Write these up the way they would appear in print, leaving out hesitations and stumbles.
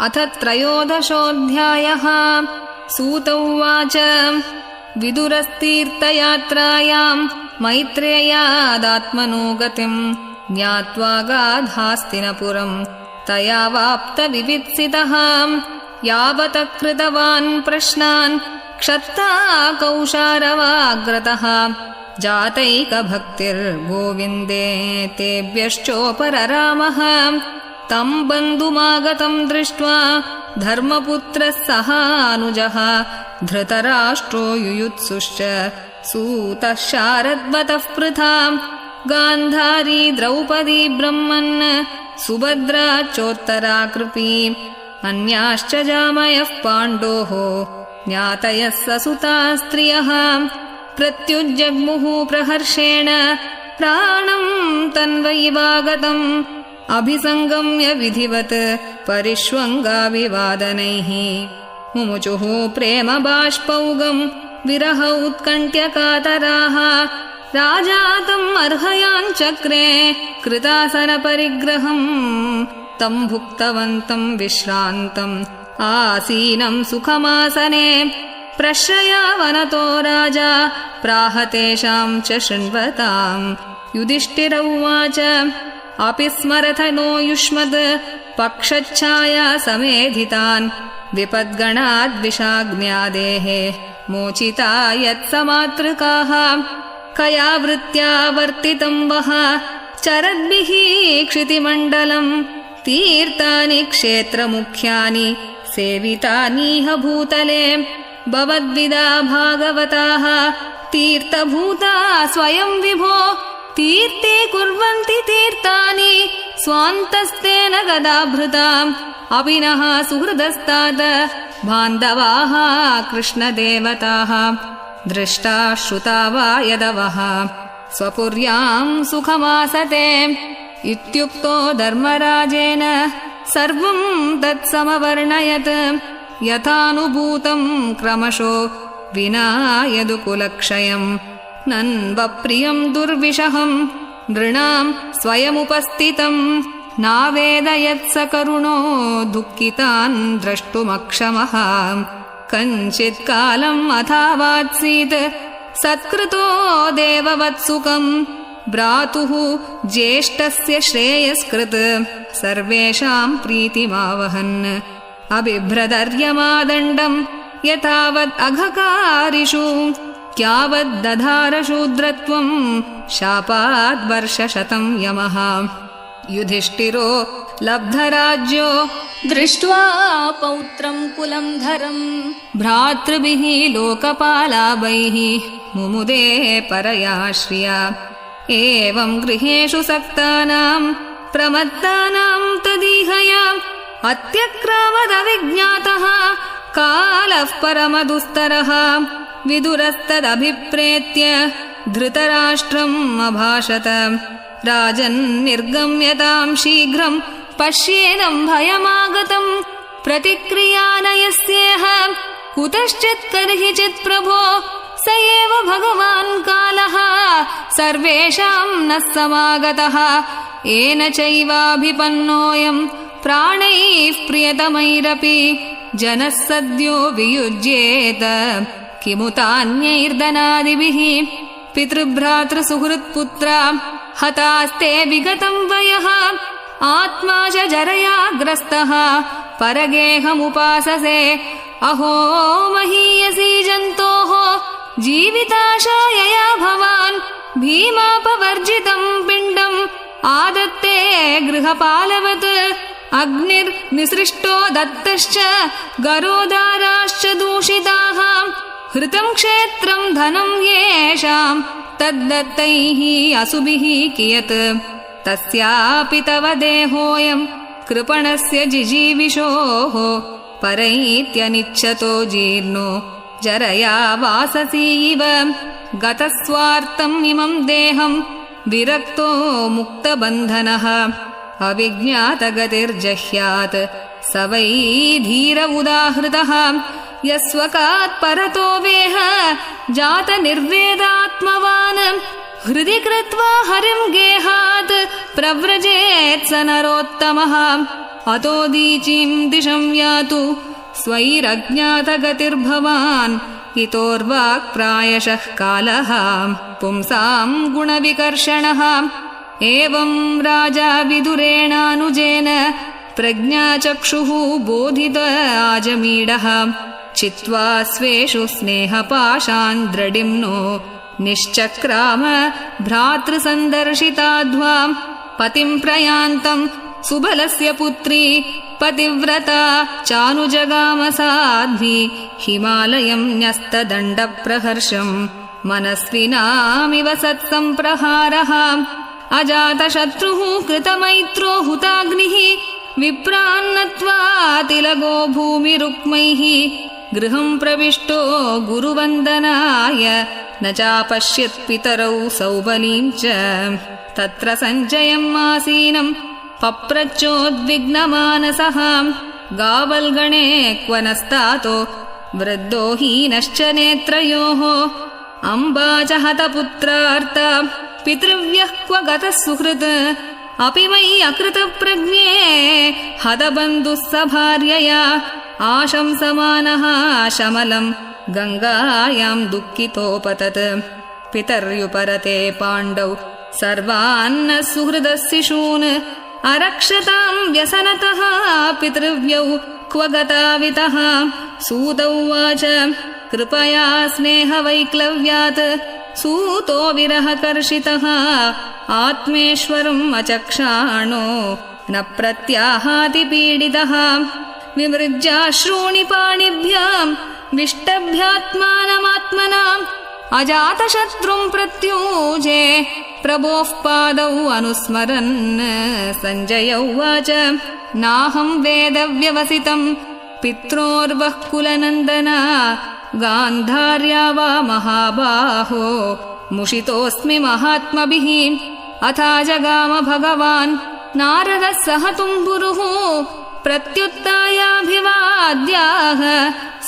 अथ 13 सूत उवाच विदुरस्तीर्थयात्रायां मैत्रेयादात्मनो गतिं ज्ञात्वा गाधास्तिनपुरं तया वाप्तविवित्सितः यावतः कृतवान् प्रश्नान् क्षत्ता कौशारवाग्रतः जातैकभक्तिर्गोविन्दे तेभ्यश्चोपररामः तं बन्धुमागतं दृष्ट्वा धर्मपुत्रः सहानुजः धृतराष्ट्रो युयुत्सुश्च सूतः शारद्वतः पृथा गान्धारी द्रौपदी ब्रह्मन् सुभद्रा चोत्तरा कृपी अन्याश्च जामयः पाण्डोः ज्ञातयः ससुता स्त्रियः प्रत्युज्जग्मुः प्रहर्षेण प्राणं तन्वैवागतम् अभिसंगम्य विधिवत् परिष्वङ्गाभिवादनैः मुमुचुः प्रेम बाष्पौगं विरह उत्कण्ठ्यकातराः राजातम् अर्हयाञ्चक्रे कृतासनपरिग्रहम् तं भुक्तवन्तं विश्रान्तम् आसीनं सुखमासने प्रश्रयावनतो राजा प्राह तेषां च शृण्वताम् युधिष्ठिर उवाच अपि स्मरथ नो युष्मद् पक्षच्छाया समेधितान् विपद्गणाद्विषाग्न्यादेः मोचिता यत्समातृकाः कया वृत्त्या वर्तितं वः चरद्भिः क्षितिमण्डलम् तीर्थानि क्षेत्रमुख्यानि सेवितानीह भूतले भवद्विदा भागवताः तीर्थभूता स्वयं विभो तीर्थे कुर्वन्ति तीर्थानि स्वान्तस्तेन गदाभृताम् अभिनः सुहृदस्तात् बान्धवाः कृष्णदेवताः दृष्टा श्रुता वा यदवः स्वपुर्यां सुखमासते इत्युक्तो धर्मराजेन सर्वं तत्समवर्णयत् यथानुभूतं क्रमशो विना यदुकुलक्षयम् नन्वप्रियं दुर्विषहं नृणां स्वयमुपस्थितं नावेदयत्स करुणो दुःखितान् द्रष्टुमक्षमः कञ्चित्कालम् अथावात्सीत् सत्कृतो देववत्सुकम् भ्रातुः ज्येष्ठस्य श्रेयस्कृत् सर्वेषां प्रीतिमावहन् अबिभ्रदर्यमादण्डम् यथावत् अघकारिषु यावद्दधारशूद्रत्वम् शापाद्वर्षशतं यमः युधिष्ठिरो लब्धराज्यो दृष्ट्वा पौत्रं कुलं धरम् भ्रातृभिः लोकपालाभैः मुमुदे परया श्रिया एवं गृहेषु सक्तानां प्रमत्तानां तदीहया अत्यक्रामदविज्ञातः कालः परमदुस्तरः विदुरस्तदभिप्रेत्य धृतराष्ट्रम् अभाषत राजन्निर्गम्यतां शीघ्रं पश्येदं भयमागतं प्रतिक्रियानयस्येह कुतश्चित् कर्हिचित् प्रभो स एव भगवान् कालः सर्वेषां नः समागतः येन चैवाभिपन्नोऽयं प्राणैः प्रियतमैरपि जनः सद्यो वियुज्येत किमुतान्यैर्दनादिभिः पितृभ्रातृसुहृत्पुत्रा हतास्ते विगतं वयः आत्मा च जरया ग्रस्तः परगेहमुपाससे अहो महीयसी जन्तोः जीविताशायया भवान् भीमापवर्जितं पिण्डम् आदत्ते गृहपालवत् अग्निर्निसृष्टो दत्तश्च गरोदाराश्च दूषिताः हृतं क्षेत्रं धनं येषां तद्दत्तैः असुभिः कियत् तस्यापि तव देहोऽयं कृपणस्य जिजीविषोः परैत्यनिच्छतो जीर्णो जरया वाससी इव गतस्वार्थम् इमं देहं विरक्तो मुक्तबन्धनः अविज्ञातगतिर्जह्यात् स वै धीर उदाहृतः यस्वकात् परतो वेह जात निर्वेदात्मवान् हृदि कृत्वा हरिं गेहात् प्रव्रजेत् स नरोत्तमः अतोदीचीं दिशं यातु स्वैरज्ञातगतिर्भवान् इतोर्वाक् प्रायशः कालः पुंसां गुणविकर्षणः एवं राजा विदुरेणानुजेन प्रज्ञाचक्षुः बोधित आजमीडः चित्वा स्वेषु स्नेहपाशान् द्रडिम्नो निश्चक्राम भ्रातृसन्दर्शिताध्वा पतिं प्रयान्तं सुबलस्य पुत्री पतिव्रता चानुजगामसाध्वी हिमालयं न्यस्तदण्डप्रहर्षम् मनस्विनामिव सत्सम्प्रहारः अजातशत्रुः कृतमैत्रो हुताग्निः विप्रान्नत्वा तिलगो भूमिरुक्मैः गृहं प्रविष्टो गुरुवन्दनाय न चापश्यत् पितरौ सौबलीं च तत्र सञ्जयम् आसीनं पप्रच्छोद्विग्नमानसः गावल्गणे क्व नस्तातो वृद्धो हीनश्च नेत्रयोः अम्बा च हतपुत्रार्ता पितृव्यः क्व गतः सुहृत् अपि मयि अकृतप्रज्ञे हतबन्धुः स भार्यया आशंसमानः शमलं गङ्गायां दुःखितोपतत् पितर्युपरते पाण्डौ सर्वान्न सुहृदशिशून् अरक्षतां व्यसनतः पितृव्यौ क्व गतावितः सूतौ उवाच कृपया स्नेहवैक्लव्यात् सूतो विरहकर्षितः आत्मेश्वरम् अचक्षाणो न प्रत्याहाति पीडितः विमृज्याश्रूणि पाणिभ्याम् विष्टभ्यात्मानमात्मनाम् अजातशत्रुं प्रत्यूजे प्रभोः पादौ अनुस्मरन् सञ्जय उवाच नाहं वेदव्यवसितं पित्रोर्वः कुलनन्दना गान्धार्या वा महाबाहो मुषितोऽस्मि महात्मभिः अथा जगाम भगवान् नारदः सह तुम्बुरुः प्रत्युत्थायाभिवाद्याः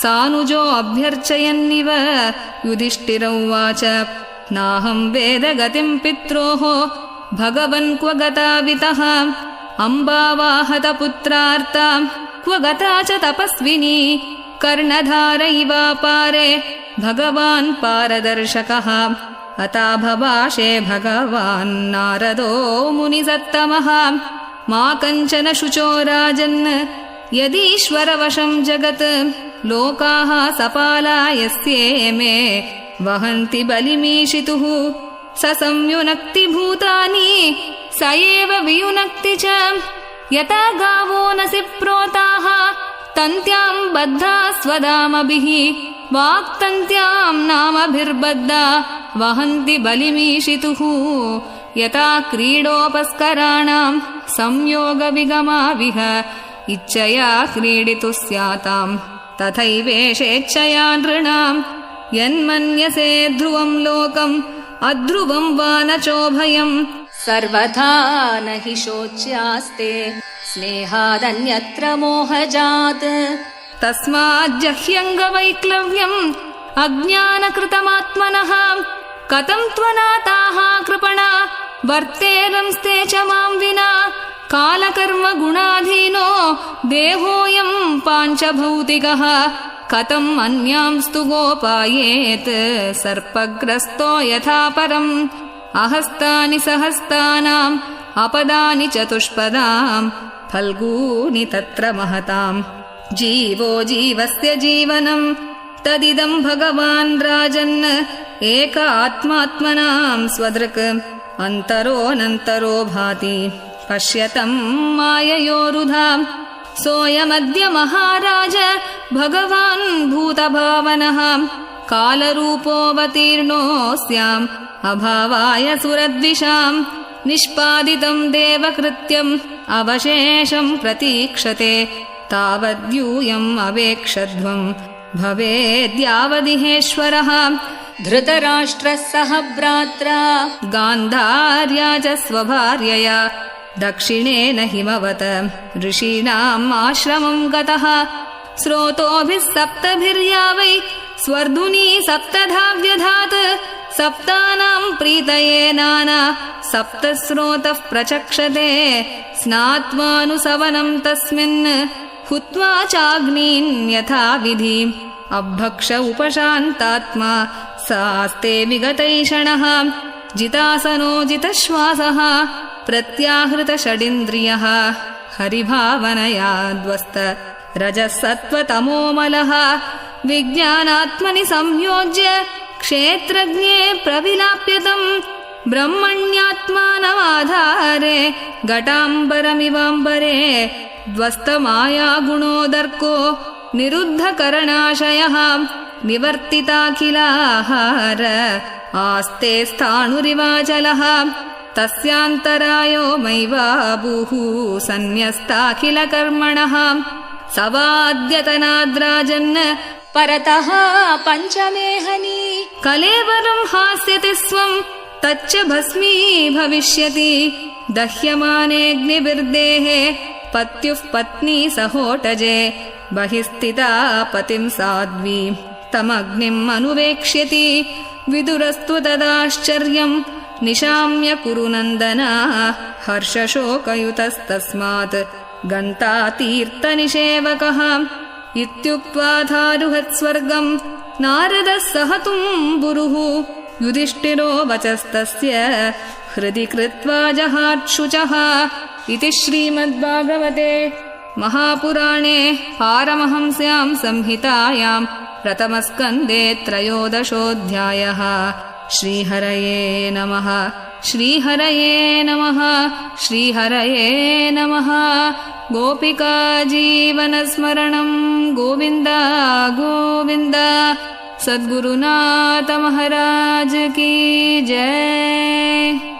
सानुजो अभ्यर्चयन्निव युधिष्ठिर उवाच नाहं वेद गतिं पित्रोः भगवन् क्व गतावितः अम्बावाहतपुत्रार्ता क्व गता च तपस्विनी कर्णधार इवापारे भगवान् पारदर्शकः अता भवाशे भगवान् नारदो मुनिसत्तमः मा कञ्चन शुचो राजन् यदीश्वरवशं जगत् लोकाः सपालायस्येमे वहन्ति बलिमीशितुः स संयुनक्ति भूतानि स एव वियुनक्ति च यथा गावो नसि प्रोताः तन्त्यां बद्धा स्वदामभिः वाक्तन्त्यां नामभिर्बद्धा वहन्ति बलिमीशितुः यथा क्रीडोपस्कराणां संयोगविगमाविह इच्छया क्रीडितुः स्यातां तथैवेषेच्छया नृणां यन्मन्यसे ध्रुवं लोकम् अध्रुवं वा न चोभयम् सर्वथा न हि शोच्यास्ते स्नेहादन्यत्र मोहजात् तस्माज्जह्यङ्गवैक्लव्यम् अज्ञानकृतमात्मनः कथं त्वनाताः कृपणा वर्तेरंस्ते च मां विना कालकर्म गुणाधीनो देहोऽयं पाञ्चभौतिकः कथम् अन्यांस्तु गोपायेत् सर्पग्रस्तो यथा परम् अहस्तानि सहस्तानाम् अपदानि चतुष्पदाम् फल्गूनि तत्र महताम् जीवो जीवस्य जीवनम् तदिदम् भगवान् राजन् एक आत्मात्मनाम् स्वदृक् अन्तरोऽनन्तरो भाति पश्यतम् माययोरुधाम् सोऽयमद्य महाराज भगवान् भूतभावनः कालरूपोऽवतीर्णोऽस्याम् अभावाय सुरद्विषाम् निष्पादितम् देवकृत्यम् अवशेषम् प्रतीक्षते तावद्यूयम् अवेक्षध्वम् भवेद्यावदिहेश्वरः धृतराष्ट्रः सह भ्रात्रा गान्धार्या च स्वभार्यया दक्षिणेन हिमवत ऋषीणाम् आश्रमम् गतः स्रोतोभिः सप्तभिर्या वै स्वर्धुनी सप्तधा व्यधात् सप्तानां प्रीतये नाना सप्तस्रोतः प्रचक्षते स्नात्वानुसवनं तस्मिन् हुत्वा चाग्नीन् यथा विधि अभक्ष उपशान्तात्मा सास्ते विगतैषणः जितासनो जितश्वासः प्रत्याहृतषडिन्द्रियः हरिभावनयाद्वस्त रजसत्त्वतमोमलः विज्ञानात्मनि संयोज्य क्षेत्रज्ञे प्रविलाप्यतम् ब्रह्मण्यात्मानमाधारे घटाम्बरमिवाम्बरे ध्वस्तमायागुणोदर्को निरुद्धकरणाशयः निवर्तिताखिलाहार आस्ते स्थाणुरिवाचलः तस्यान्तरायो मैवाबुः सन्न्यस्ताखिलकर्मणः सवाद्यतनाद्राजन् परतः पञ्चमेहनी कलेवरं हास्यति स्वं तच्च भस्मी भविष्यति दह्यमानेऽग्निविर्देः पत्युः पत्नी सहोटजे बहिस्थिता पतिं साध्वी तमग्निम् अनुवेक्ष्यति विदुरस्तु तदाश्चर्यम् निशाम्य कुरु नन्दना हर्षशोकयुतस्तस्मात् गन्ता तीर्थनिषेवकः इत्युक्त्वा थारुहत्स्वर्गम् नारदः सहतुम्बुरुः युधिष्ठिरो वचस्तस्य हृदि कृत्वा जहात्शुचः इति श्रीमद्भागवते महापुराणे पारमहंस्यां संहितायां प्रथमस्कन्धे 13 श्रीहरये नमः श्रीहरये नमः श्रीहरये नमः गोपिका जीवनस्मरणं गोविन्द गोविन्द सद्गुरुनाथ महाराज की जय।